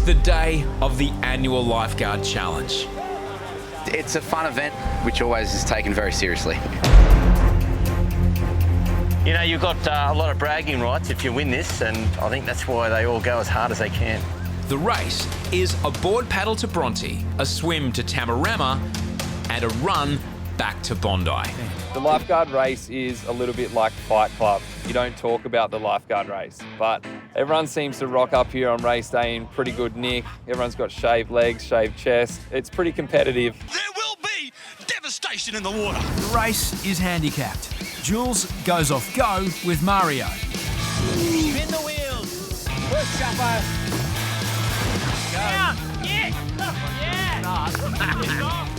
the day of the annual Lifeguard Challenge. It's a fun event, which always is taken very seriously. You know, you've got a lot of bragging rights if you win this, and I think that's why they all go as hard as they can. The race is a board paddle to Bronte, a swim to Tamarama, and a run back to Bondi. The lifeguard race is a little bit like Fight Club. You don't talk about the lifeguard race, but everyone seems to rock up here on race day in pretty good nick. Everyone's got shaved legs, shaved chest. It's pretty competitive. There will be devastation in the water. The race is handicapped. Jules goes off go with Mario. Spin the wheels. Push, Choppo.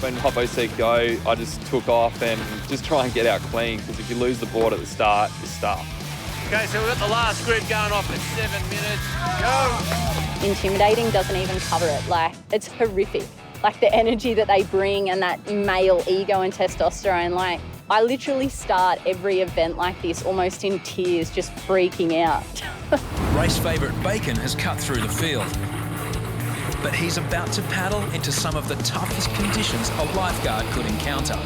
When Hoppo said go, I just took off and just try and get out clean, because if you lose the board at the start, you start. Okay, so we've got the last group going off at 7 minutes. Go! Intimidating doesn't even cover it. Like, it's horrific. Like, the energy that they bring and that male ego and testosterone, like, I literally start every event like this almost in tears, just freaking out. Race favourite Bacon has cut through the field. But he's about to paddle into some of the toughest conditions a lifeguard could encounter.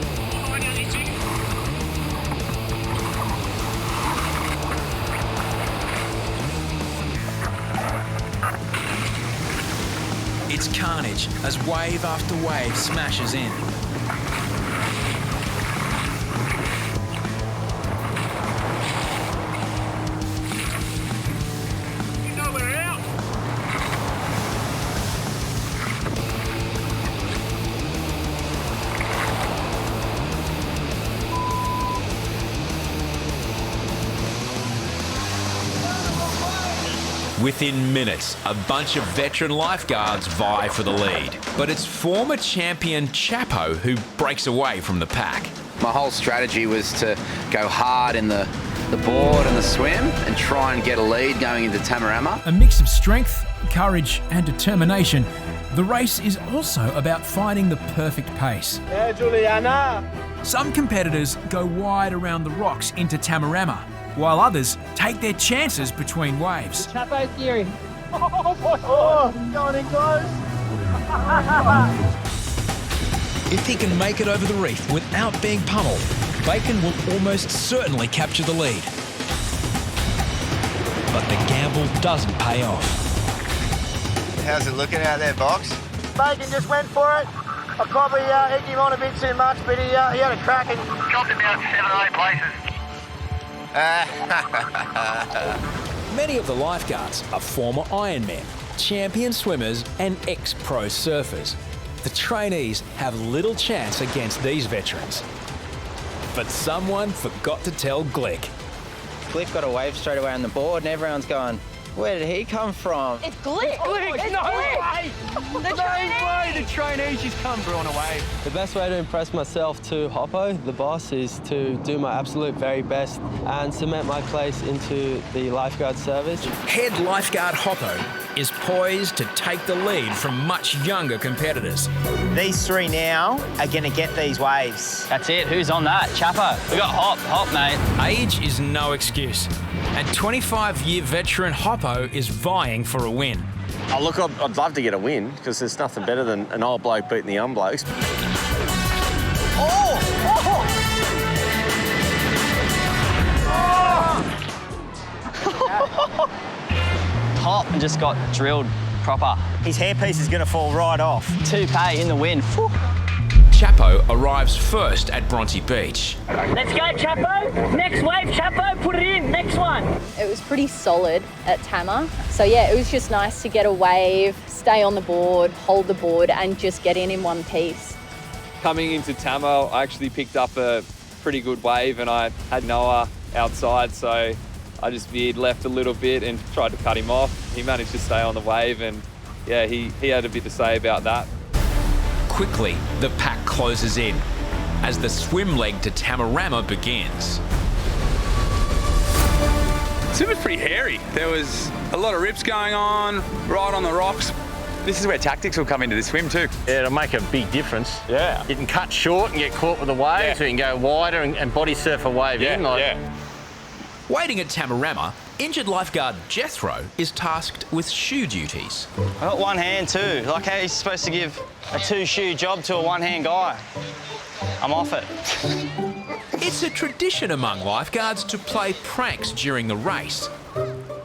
It's carnage as wave after wave smashes in. Within minutes, a bunch of veteran lifeguards vie for the lead. But it's former champion Choppo who breaks away from the pack. My whole strategy was to go hard in the board and the swim and try and get a lead going into Tamarama. A mix of strength, courage and determination, the race is also about finding the perfect pace. Yeah, Juliana. Some competitors go wide around the rocks into Tamarama, while others take their chances between waves. Choppo theory. Going in close. If he can make it over the reef without being pummeled, Bacon will almost certainly capture the lead. But the gamble doesn't pay off. How's it looking out there, Box? Bacon just went for it. I probably egged him on a bit too much, but he had a crack and dropped about 7 or 8 places. Many of the lifeguards are former Ironmen, champion swimmers and ex-pro surfers. The trainees have little chance against these veterans. But someone forgot to tell Glick. Glick got a wave straight away on the board and everyone's going, where did he come from? It's Glick! It's no Glick! way! The trainee! The trainees just come through on a wave. The best way to impress myself to Hoppo, the boss, is to do my absolute very best and cement my place into the lifeguard service. Head lifeguard Hoppo is poised to take the lead from much younger competitors. These three now are going to get these waves. That's it. Who's on that? Choppo. We got Hop, mate. Age is no excuse, and 25-year veteran Hoppo is vying for a win. Oh, look, I'd love to get a win, because there's nothing better than an old bloke beating the young blokes. Hop and just got drilled proper. His hairpiece is going to fall right off. 2K in the wind. Whew. Choppo arrives first at Bondi Beach. Let's go, Choppo! Next wave, Choppo, put it in, next one! It was pretty solid at Tama. So yeah, it was just nice to get a wave, stay on the board, hold the board and just get in one piece. Coming into Tama, I actually picked up a pretty good wave and I had Noah outside, so I just veered left a little bit and tried to cut him off. He managed to stay on the wave and yeah, he had a bit to say about that. Quickly, the pack closes in as the swim leg to Tamarama begins. It was pretty hairy. There was a lot of rips going on, right on the rocks. This is where tactics will come into the swim too. Yeah, it'll make a big difference. Yeah. You can cut short and get caught with the waves, or you can go wider and body surf a wave in. Waiting at Tamarama, Injured lifeguard Jethro is tasked with shoe duties. I got one hand too. Like how he's supposed to give a 2-shoe job to a one-hand guy. I'm off it. It's a tradition among lifeguards to play pranks during the race.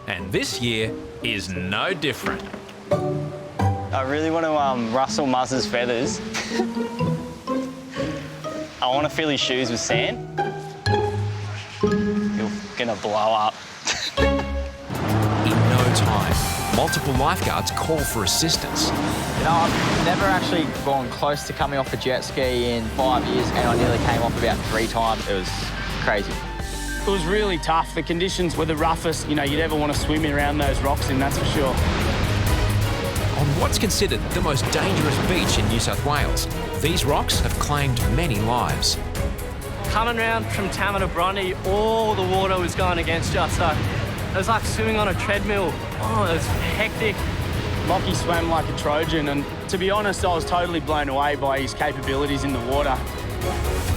And this year is no different. I really want to rustle Muzz's feathers. I want to fill his shoes with sand. You're gonna blow up. In no time, multiple lifeguards call for assistance. You know, I've never actually gone close to coming off a jet ski in 5 years, and I nearly came off about 3 times. It was crazy. It was really tough. The conditions were the roughest, you know, you'd ever want to swim around those rocks in, that's for sure. On what's considered the most dangerous beach in New South Wales, these rocks have claimed many lives. Coming around from Tama to Bondi, all the water was going against you, so it was like swimming on a treadmill. Oh, it was hectic. Lockie swam like a Trojan, and to be honest, I was totally blown away by his capabilities in the water.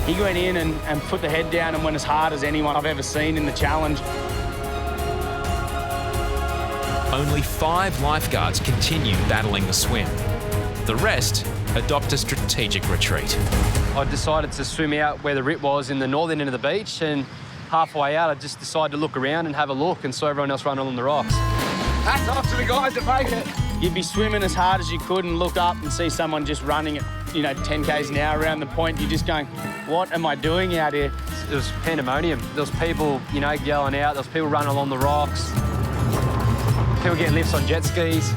He went in and put the head down and went as hard as anyone I've ever seen in the challenge. Only 5 lifeguards continue battling the swim. The rest adopt a strategic retreat. I decided to swim out where the rip was in the northern end of the beach, and halfway out I just decided to look around and have a look and saw everyone else running along the rocks. Hats off to the guys that make it. You'd be swimming as hard as you could and look up and see someone just running at, 10 k's an hour around the point. You're just going, what am I doing out here? It was pandemonium. There was people, yelling out. There was people running along the rocks. People getting lifts on jet skis.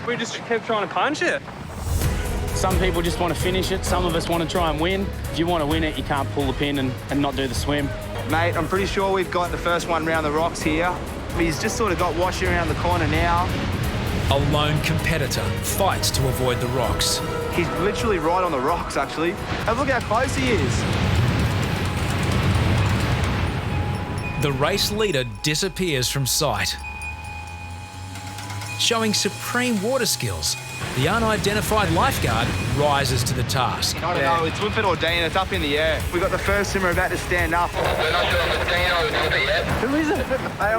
We just kept trying to punch it. Some people just want to finish it. Some of us want to try and win. If you want to win it, you can't pull the pin and not do the swim. Mate, I'm pretty sure we've got the first one round the rocks here. He's just sort of got washing around the corner now. A lone competitor fights to avoid the rocks. He's literally right on the rocks, actually. And look how close he is. The race leader disappears from sight. Showing supreme water skills, the unidentified lifeguard rises to the task. I don't know, it's Whippet or Deano, it's up in the air. We've got the first swimmer about to stand up. We're not sure if it's Deano or Whippet. Who is it?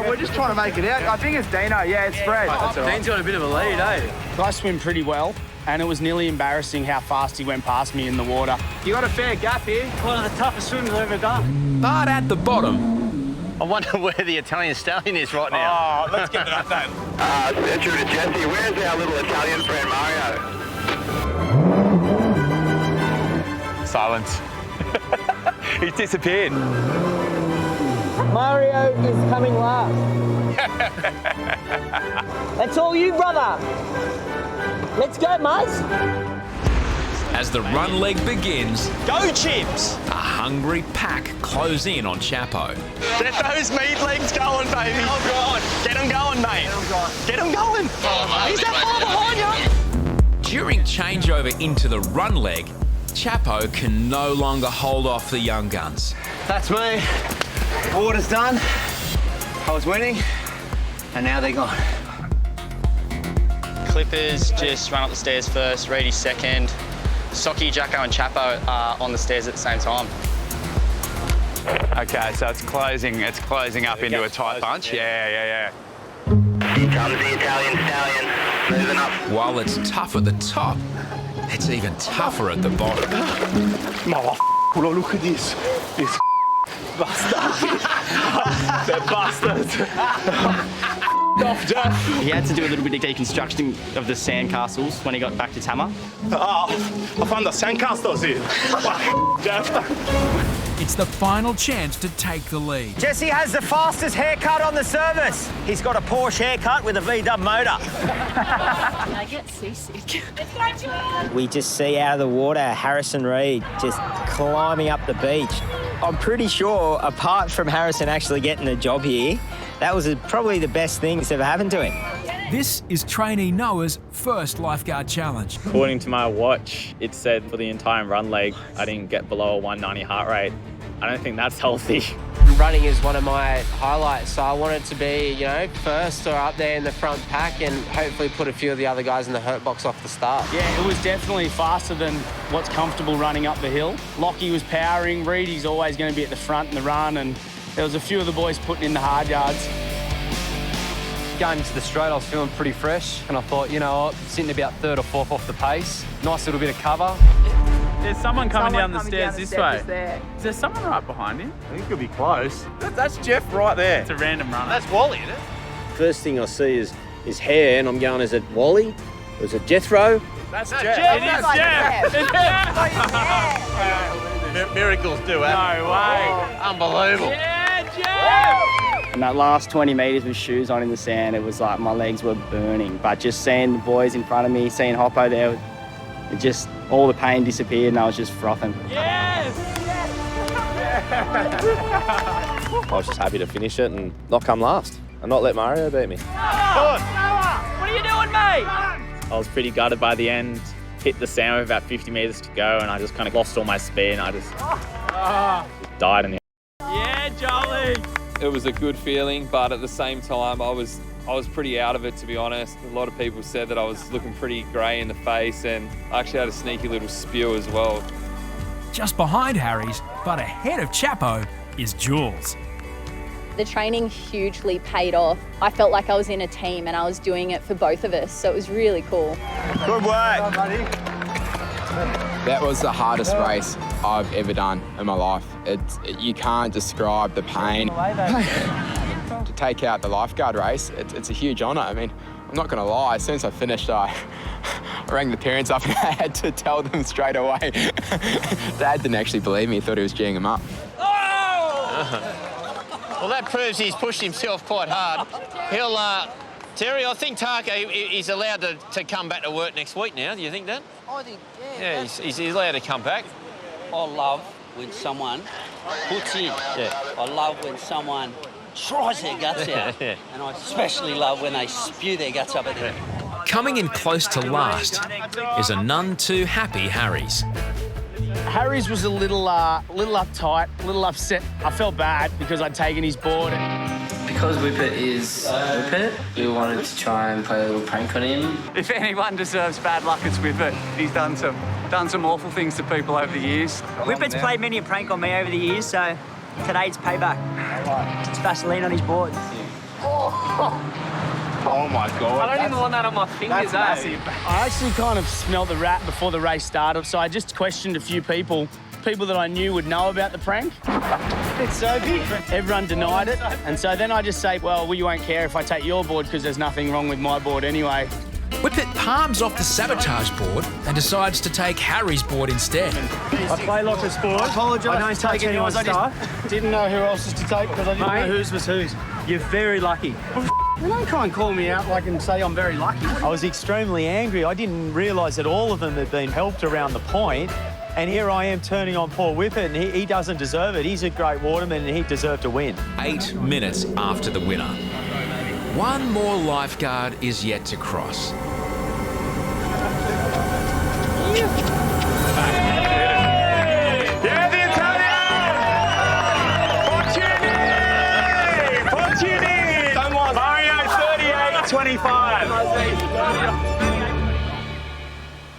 We're just trying to make it out. I think it's Deano, yeah, it's spread. Dean's got a bit of a lead, eh? I swim pretty well, and it was nearly embarrassing how fast he went past me in the water. You got a fair gap here. One of the toughest swims I've ever done. But at the bottom, I wonder where the Italian stallion is right now. Oh, let's get that then. Intro to Jesse. Where's our little Italian friend Mario? Silence. He's disappeared. Mario is coming last. That's all you, brother. Let's go, Muzz. as the run leg begins, go Chips! A hungry pack close in on Chapo. Get those meat legs going, baby. Oh, God. Get them going, mate. Get them going. He's that far behind you. During changeover into the run leg, Chapo can no longer hold off the young guns. That's me. Water's done. I was winning, and now they're gone. Clippers just run up the stairs first, Reidy second. Socky, Jacko and Chapo are on the stairs at the same time. Okay, so it's closing up into a tight bunch. Yeah. Here comes the Italian stallion, moving up. While it's tough at the top, it's even tougher at the bottom. Motherfucker, look at this. This bastard. That bastard. He had to do a little bit of deconstruction of the sandcastles when he got back to Tama. Oh, I found the sandcastles here. It's the final chance to take the lead. Jesse has the fastest haircut on the service. He's got a Porsche haircut with a VW motor. I get seasick. We just see out of the water Harrison Reid just climbing up the beach. I'm pretty sure, apart from Harrison actually getting the job here, that was probably the best thing that's ever happened to him. This is trainee Noah's first lifeguard challenge. According to my watch, it said for the entire run leg, I didn't get below a 190 heart rate. I don't think that's healthy. Running is one of my highlights, so I wanted to be, first or up there in the front pack and hopefully put a few of the other guys in the hurt box off the start. Yeah, it was definitely faster than what's comfortable running up the hill. Lockie was powering, Reidy's always going to be at the front in the run, and there was a few of the boys putting in the hard yards. Going into the straight, I was feeling pretty fresh, and I thought, you know what, sitting about third or fourth off the pace, nice little bit of cover. There's someone coming down the stairs this way. Is there someone right behind him? I think he'll be close. That's Jeff right there. It's a random runner. That's Wally, isn't it? First thing I see is his hair, and I'm going, is it Wally? Or is it Jethro? That's Jeff. It is Jeff. It's Jeff. Miracles do happen. No way. Unbelievable. Yeah, Jeff. In that last 20 metres with shoes on in the sand, it was like my legs were burning. But just seeing the boys in front of me, seeing Hoppo there, it just, all the pain disappeared and I was just frothing. Yes! I was just happy to finish it and not come last and not let Mario beat me. What are you doing, mate? I was pretty gutted by the end. Hit the sand with about 50 metres to go, and I just kind of lost all my speed, and I just died in the. Yeah, Jolly. It was a good feeling, but at the same time, I was pretty out of it, to be honest. A lot of people said that I was looking pretty grey in the face, and I actually had a sneaky little spew as well. Just behind Harries, but ahead of Chapo, is Jules. The training hugely paid off. I felt like I was in a team and I was doing it for both of us, so it was really cool. Good work. That was the hardest race I've ever done in my life. You can't describe the pain. To take out the Lifeguard race, it's a huge honour. I mean, I'm not going to lie, as soon as I finished, I rang the parents up and I had to tell them straight away. Dad didn't actually believe me, he thought he was geeing him up. Well, that proves he's pushed himself quite hard. He'll, Terry, I think Tarko, he's allowed to come back to work next week now. Do you think that? I think, Yeah, he's allowed to come back. I love when someone puts in. Yeah. I love when someone tries their guts out. Yeah. And I especially love when they spew their guts up at the end. Coming in close to last is a none too happy Harries. Harries was a little uptight, a little upset. I felt bad because I'd taken his board. Because Whippet is Whippet, we wanted to try and play a little prank on him. If anyone deserves bad luck, it's Whippet. He's done some awful things to people over the years. Whippet's played many a prank on me over the years, so today's payback. It's Vaseline on his board. Oh my God. I don't even want that on my fingers, That's massive. I actually kind of smelled the rat before the race started, so I just questioned a few people that I knew would know about the prank. It's Sophie. Everyone denied it, and so then I just say, well, you won't care if I take your board because there's nothing wrong with my board anyway. Whippet palms off the sabotage board and decides to take Harry's board instead. I play lots of sport. I apologise. I don't take anyone's stuff. I didn't know who else's to take because I didn't know whose was whose. You're very lucky. Don't try and call me out like and say I'm very lucky. I was extremely angry. I didn't realise that all of them had been helped around the point. And here I am turning on poor Whippet, and he doesn't deserve it. He's a great waterman and he deserved to win. 8 minutes after the winner. One more lifeguard is yet to cross. Yeah, the Italian! Fortuny! Mario 38-25.